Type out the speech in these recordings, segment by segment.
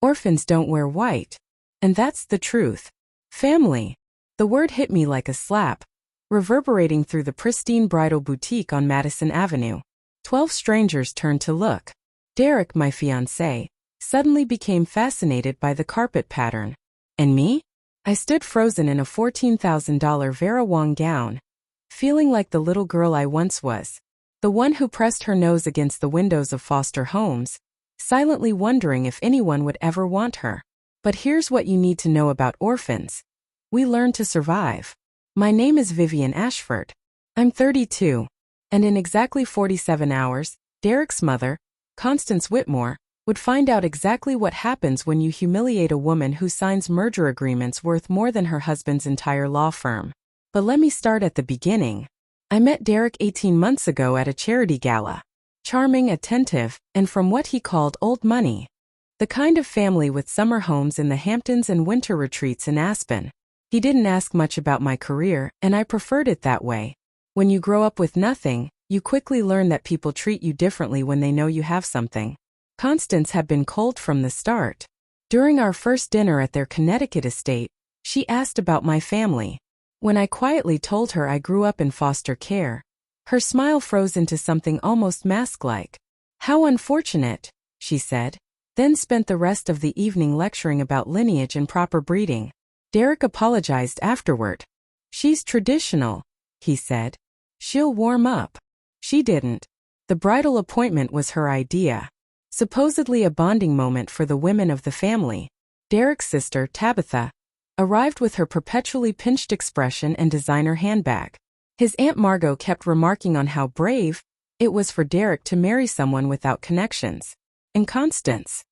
Orphans don't wear white. And that's the truth. Family. The word hit me like a slap, reverberating through the pristine bridal boutique on Madison Avenue. 12 strangers turned to look. Derek, my fiancé, suddenly became fascinated by the carpet pattern. And me? I stood frozen in a $14,000 Vera Wang gown, feeling like the little girl I once was, the one who pressed her nose against the windows of foster homes, silently wondering if anyone would ever want her. But here's what you need to know about orphans. We learn to survive. My name is Vivian Ashford. I'm 32. And in exactly 47 hours, Derek's mother, Constance Whitmore, would find out exactly what happens when you humiliate a woman who signs merger agreements worth more than her husband's entire law firm. But let me start at the beginning. I met Derek 18 months ago at a charity gala. Charming, attentive, and from what he called old money. The kind of family with summer homes in the Hamptons and winter retreats in Aspen. He didn't ask much about my career, and I preferred it that way. When you grow up with nothing, you quickly learn that people treat you differently when they know you have something. Constance had been cold from the start. During our first dinner at their Connecticut estate, she asked about my family. When I quietly told her I grew up in foster care, her smile froze into something almost mask-like. How unfortunate, she said, then spent the rest of the evening lecturing about lineage and proper breeding. Derek apologized afterward. She's traditional, he said. She'll warm up. She didn't. The bridal appointment was her idea. Supposedly a bonding moment for the women of the family. Derek's sister, Tabitha, arrived with her perpetually pinched expression and designer handbag. His Aunt Margot kept remarking on how brave it was for Derek to marry someone without connections. And Constance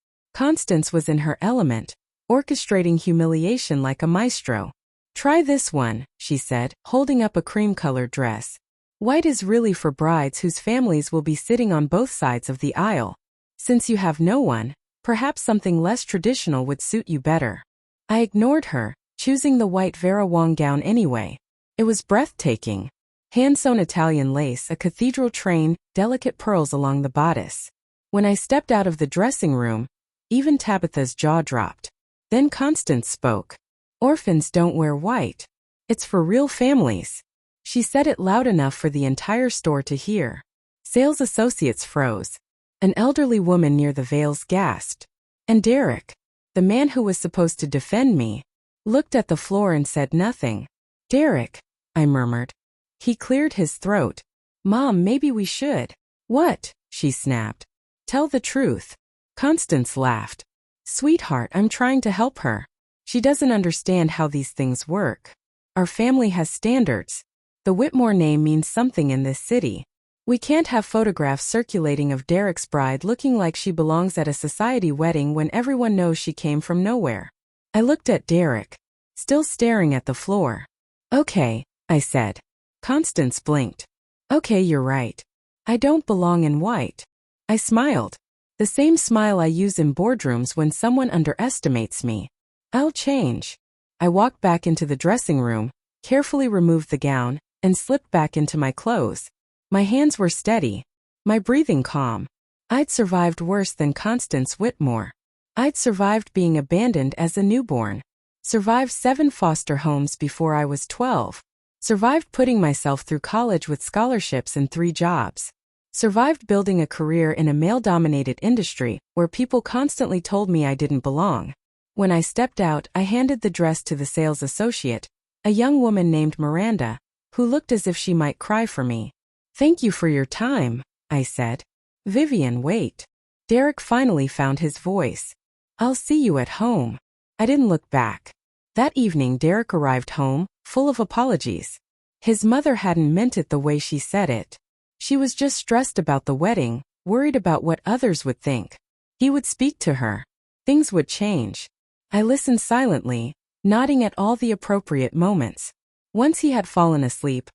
was in her element, orchestrating humiliation like a maestro. Try this one, she said, holding up a cream-colored dress. White is really for brides whose families will be sitting on both sides of the aisle. Since you have no one, perhaps something less traditional would suit you better. I ignored her, choosing the white Vera Wang gown anyway. It was breathtaking. Hand-sewn Italian lace, a cathedral train, delicate pearls along the bodice. When I stepped out of the dressing room, even Tabitha's jaw dropped. Then Constance spoke. Orphans don't wear white. It's for real families. She said it loud enough for the entire store to hear. Sales associates froze. An elderly woman near the veils gasped. And Derek, the man who was supposed to defend me, looked at the floor and said nothing. Derek, I murmured. He cleared his throat. Mom, maybe we should. What? She snapped. Tell the truth. Constance laughed. Sweetheart, I'm trying to help her. She doesn't understand how these things work. Our family has standards. The Whitmore name means something in this city. We can't have photographs circulating of Derek's bride looking like she belongs at a society wedding when everyone knows she came from nowhere. I looked at Derek, still staring at the floor. Okay, I said. Constance blinked. Okay, you're right. I don't belong in white. I smiled. The same smile I use in boardrooms when someone underestimates me. I'll change. I walked back into the dressing room, carefully removed the gown, and slipped back into my clothes. My hands were steady, my breathing calm. I'd survived worse than Constance Whitmore. I'd survived being abandoned as a newborn. Survived 7 foster homes before I was 12. Survived putting myself through college with scholarships and 3 jobs. Survived building a career in a male-dominated industry where people constantly told me I didn't belong. When I stepped out, I handed the dress to the sales associate, a young woman named Miranda, who looked as if she might cry for me. Thank you for your time, I said. Vivian, wait. Derek finally found his voice. I'll see you at home. I didn't look back. That evening Derek arrived home, full of apologies. His mother hadn't meant it the way she said it. She was just stressed about the wedding, worried about what others would think. He would speak to her. Things would change. I listened silently, nodding at all the appropriate moments. Once he had fallen asleep,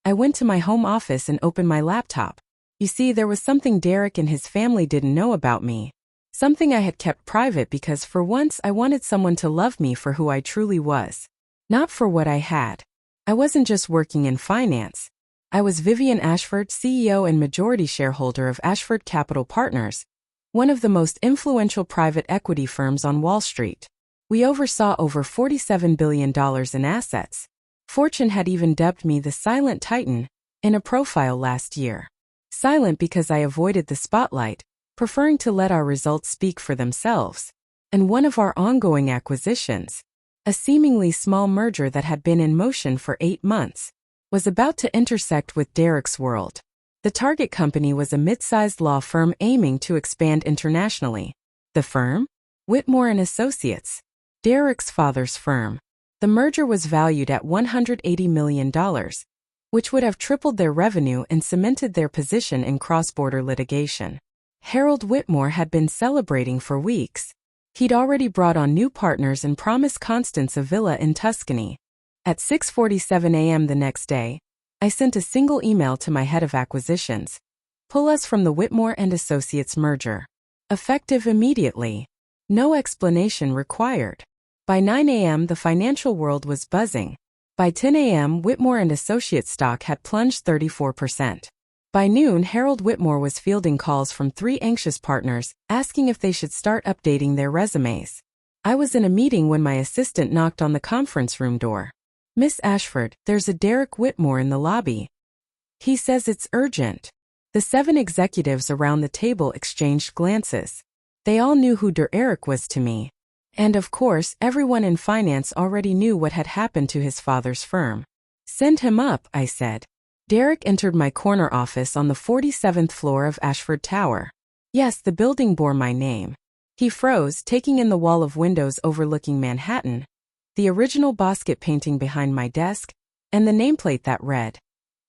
I went to my home office and opened my laptop. You see, there was something Derek and his family didn't know about me. Something I had kept private because for once I wanted someone to love me for who I truly was. Not for what I had. I wasn't just working in finance. I was Vivian Ashford, CEO and majority shareholder of Ashford Capital Partners, one of the most influential private equity firms on Wall Street. We oversaw over $47 billion in assets. Fortune had even dubbed me the Silent Titan in a profile last year. Silent because I avoided the spotlight, preferring to let our results speak for themselves. And one of our ongoing acquisitions, a seemingly small merger that had been in motion for 8 months, was about to intersect with Derek's world. The target company was a mid-sized law firm aiming to expand internationally. The firm? Whitmore and Associates, Derek's father's firm. The merger was valued at $180 million, which would have tripled their revenue and cemented their position in cross-border litigation. Harold Whitmore had been celebrating for weeks. He'd already brought on new partners and promised Constance a villa in Tuscany. At 6:47 a.m. the next day, I sent a single email to my head of acquisitions. Pull us from the Whitmore and Associates merger. Effective immediately. No explanation required. By 9 a.m. the financial world was buzzing. By 10 a.m. Whitmore and Associates stock had plunged 34%. By noon Harold Whitmore was fielding calls from 3 anxious partners, asking if they should start updating their resumes. I was in a meeting when my assistant knocked on the conference room door. "Miss Ashford, there's a Derek Whitmore in the lobby. He says it's urgent." The 7 executives around the table exchanged glances. They all knew who Derek was to me. And of course, everyone in finance already knew what had happened to his father's firm. "Send him up," I said. Derek entered my corner office on the 47th floor of Ashford Tower. Yes, the building bore my name. He froze, taking in the wall of windows overlooking Manhattan, the original Bosquet painting behind my desk, and the nameplate that read,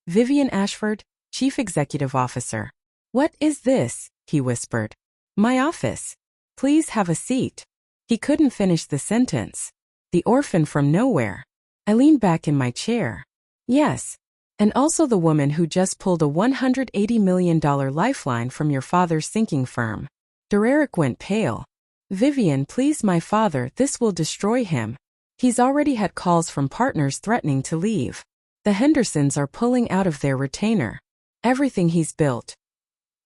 "Vivian Ashford, Chief Executive Officer." "What is this?" he whispered. "My office. Please have a seat." He couldn't finish the sentence. "The orphan from nowhere." I leaned back in my chair. "Yes. And also the woman who just pulled a $180 million lifeline from your father's sinking firm." Derek went pale. "Vivian, please, my father, this will destroy him. He's already had calls from partners threatening to leave. The Hendersons are pulling out of their retainer. Everything he's built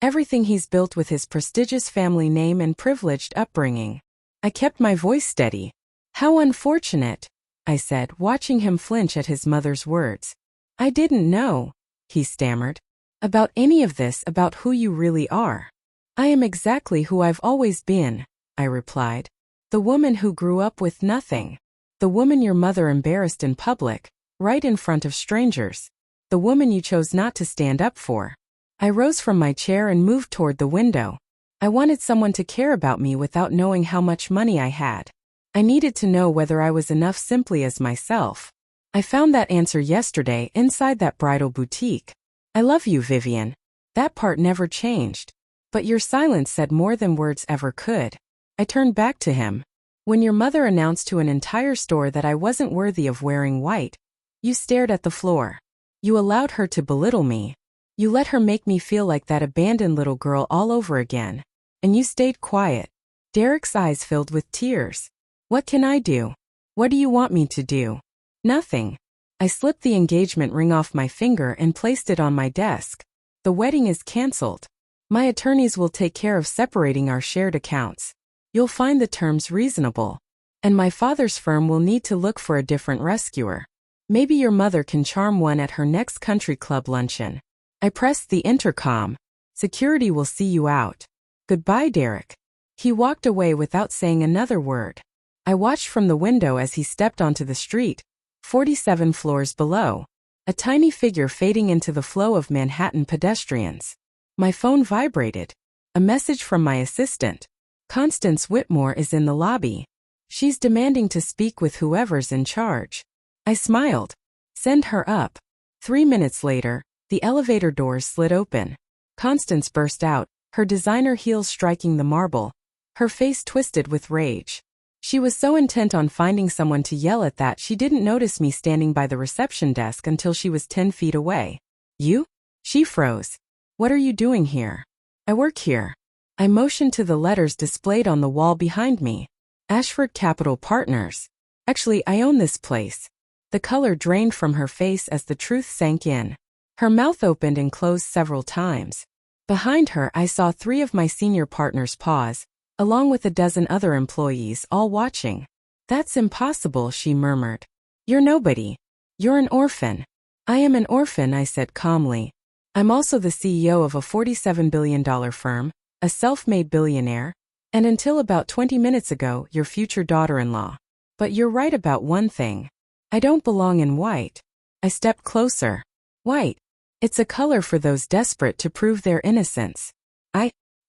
with his prestigious family name and privileged upbringing." I kept my voice steady. "How unfortunate," I said, watching him flinch at his mother's words. "I didn't know," he stammered, "about any of this, about who you really are." "I am exactly who I've always been," I replied. "The woman who grew up with nothing. The woman your mother embarrassed in public, right in front of strangers. The woman you chose not to stand up for." I rose from my chair and moved toward the window. I wanted someone to care about me without knowing how much money I had. I needed to know whether I was enough simply as myself. I found that answer yesterday inside that bridal boutique. "I love you, Vivian." That part never changed. But your silence said more than words ever could. I turned back to him. "When your mother announced to an entire store that I wasn't worthy of wearing white, you stared at the floor. You allowed her to belittle me. You let her make me feel like that abandoned little girl all over again. And you stayed quiet." Derek's eyes filled with tears. "What can I do? What do you want me to do?" "Nothing." I slipped the engagement ring off my finger and placed it on my desk. "The wedding is cancelled. My attorneys will take care of separating our shared accounts. You'll find the terms reasonable. And my father's firm will need to look for a different rescuer. Maybe your mother can charm one at her next country club luncheon." I pressed the intercom. "Security will see you out. Goodbye, Derek." He walked away without saying another word. I watched from the window as he stepped onto the street, 47 floors below, a tiny figure fading into the flow of Manhattan pedestrians. My phone vibrated. A message from my assistant. "Constance Whitmore is in the lobby. She's demanding to speak with whoever's in charge." I smiled. "Send her up." 3 minutes later, the elevator doors slid open. Constance burst out, her designer heels striking the marble, her face twisted with rage. She was so intent on finding someone to yell at that she didn't notice me standing by the reception desk until she was 10 feet away. "You?" She froze. "What are you doing here?" "I work here." I motioned to the letters displayed on the wall behind me. "Ashford Capital Partners. Actually, I own this place." The color drained from her face as the truth sank in. Her mouth opened and closed several times. Behind her, I saw 3 of my senior partners pause, along with a dozen other employees, all watching. "That's impossible," she murmured. "You're nobody. You're an orphan." "I am an orphan," I said calmly. "I'm also the CEO of a $47 billion firm, a self-made billionaire, and until about 20 minutes ago, your future daughter-in-law. But you're right about one thing. I don't belong in white." I stepped closer. "White. It's a color for those desperate to prove their innocence.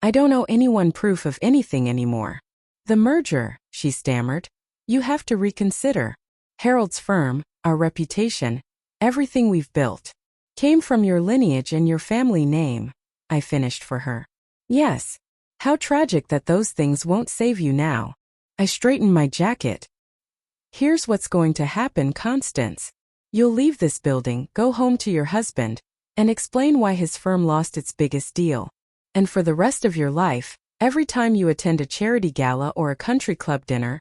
I don't owe anyone proof of anything anymore." "The merger," she stammered. "You have to reconsider. Harold's firm, our reputation, everything we've built, came from your lineage and your family name," I finished for her. "Yes. How tragic that those things won't save you now." I straightened my jacket. "Here's what's going to happen, Constance. You'll leave this building, go home to your husband, and explain why his firm lost its biggest deal. And for the rest of your life, every time you attend a charity gala or a country club dinner,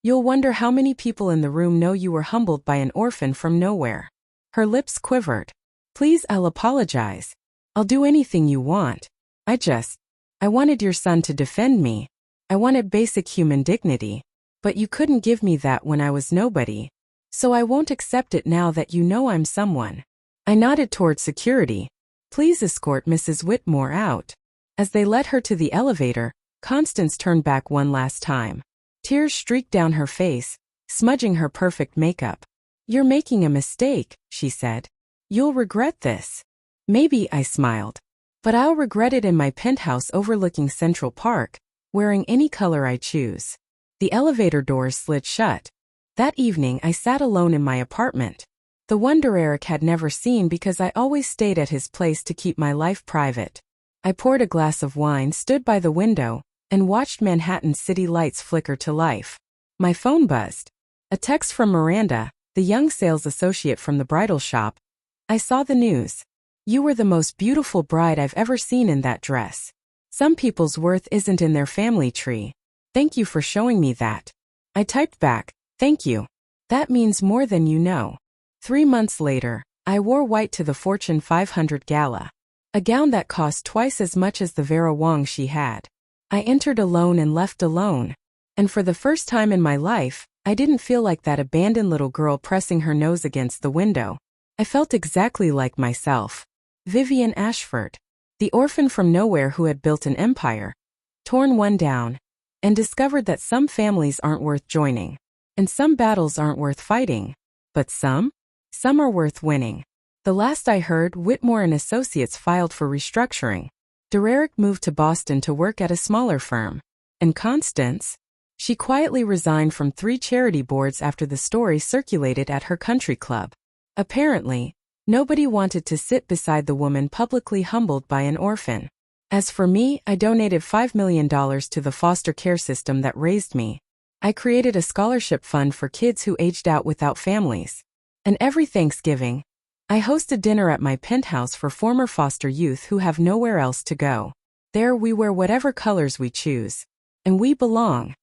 you'll wonder how many people in the room know you were humbled by an orphan from nowhere." Her lips quivered. "Please, I'll apologize. I'll do anything you want. I wanted your son to defend me. I wanted basic human dignity. But you couldn't give me that when I was nobody. So I won't accept it now that you know I'm someone." I nodded toward security. "Please escort Mrs. Whitmore out." As they led her to the elevator, Constance turned back one last time. Tears streaked down her face, smudging her perfect makeup. "You're making a mistake," she said. "You'll regret this." "Maybe," I smiled. "But I'll regret it in my penthouse overlooking Central Park, wearing any color I choose." The elevator doors slid shut. That evening I sat alone in my apartment. The wonder Eric had never seen because I always stayed at his place to keep my life private. I poured a glass of wine, stood by the window, and watched Manhattan city lights flicker to life. My phone buzzed. A text from Miranda, the young sales associate from the bridal shop. "I saw the news. You were the most beautiful bride I've ever seen in that dress. Some people's worth isn't in their family tree. Thank you for showing me that." I typed back, "Thank you. That means more than you know." 3 months later, I wore white to the Fortune 500 gala. A gown that cost twice as much as the Vera Wang she had. I entered alone and left alone. And for the first time in my life, I didn't feel like that abandoned little girl pressing her nose against the window. I felt exactly like myself. Vivian Ashford. The orphan from nowhere who had built an empire, torn one down, and discovered that some families aren't worth joining. And some battles aren't worth fighting. But some are worth winning. The last I heard, Whitmore and Associates filed for restructuring. Dererick moved to Boston to work at a smaller firm. And Constance? She quietly resigned from 3 charity boards after the story circulated at her country club. Apparently, nobody wanted to sit beside the woman publicly humbled by an orphan. As for me, I donated $5 million to the foster care system that raised me. I created a scholarship fund for kids who aged out without families. And every Thanksgiving, I host a dinner at my penthouse for former foster youth who have nowhere else to go. There we wear whatever colors we choose. And we belong.